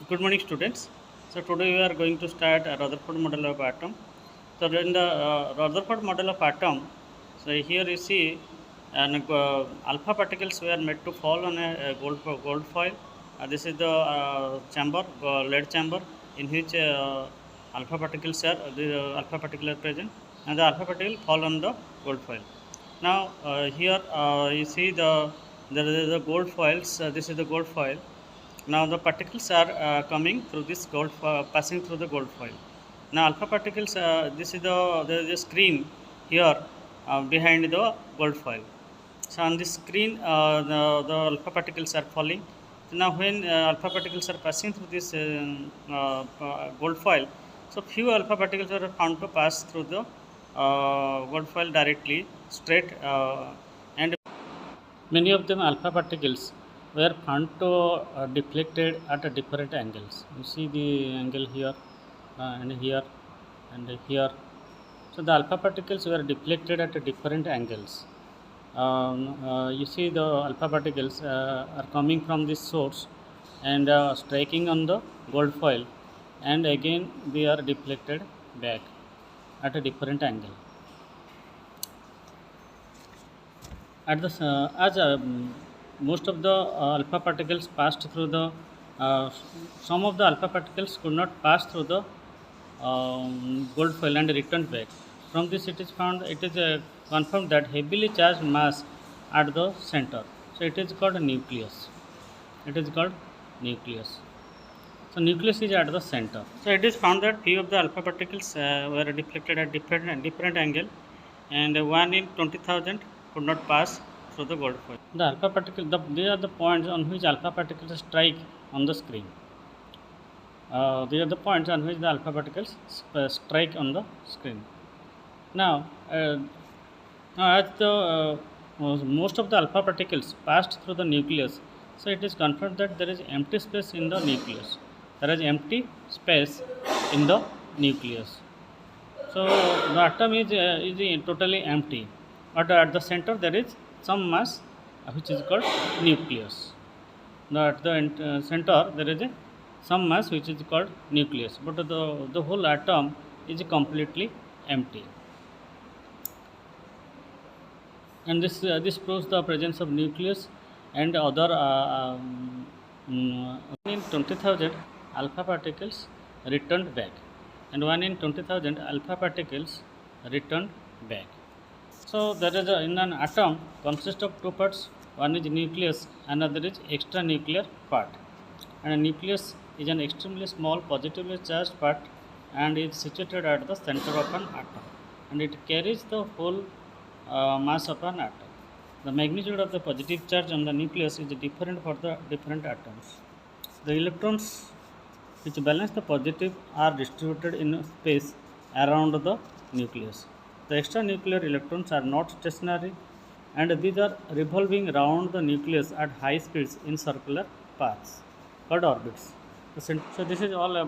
Good morning, students. So today we are going to start a Rutherford model of atom. So in the Rutherford model of atom, so here you see alpha particles were made to fall on a gold foil. This is the chamber, lead chamber, in which alpha particles are alpha particle are present, and the alpha particle fall on the gold foil. Now here you see there is the gold foils. This is the gold foil. Now the particles are coming through this passing through the gold foil. Now alpha particles, this is there is a screen here behind the gold foil. So on this screen, the alpha particles are falling. So now when alpha particles are passing through this gold foil, so few alpha particles are found to pass through the gold foil directly, straight, and many of them alpha particles were found to deflected at a different angles. You see the angle here and here and here. So the alpha particles were deflected at different angles. You see the alpha particles are coming from this source and striking on the gold foil, and again they are deflected back at a different angle. At the as most of the alpha particles passed through the some of the alpha particles could not pass through the gold foil and returned back. From this it is found, it is confirmed that heavily charged mass at the center, so it is called a nucleus. It is called nucleus. So nucleus is at the center. So it is found that few of the alpha particles were deflected at different angle, and 1 in 20,000 could not pass through the gold foil. The alpha particles, they are the points on which alpha particles strike on the screen. These are the points on which the alpha particles strike on the screen. Now, as the most of the alpha particles passed through the nucleus, so it is confirmed that there is empty space in the nucleus. There is empty space in the nucleus. So the atom is totally empty, but at the center there is some mass which is called nucleus. Now at the center there is some mass which is called nucleus, but the whole atom is completely empty. And this proves the presence of nucleus and other in 20,000 alpha particles returned back, and 1 in 20,000 alpha particles returned back. So there is in an atom consists of two parts. One is nucleus, another is extranuclear part. And a nucleus is an extremely small positively charged part and is situated at the center of an atom, and it carries the whole mass of an atom. The magnitude of the positive charge on the nucleus is different for the different atoms. The electrons which balance the positive are distributed in space around the nucleus. The extranuclear electrons are not stationary, and these are revolving around the nucleus at high speeds in circular paths called orbits. So this is all about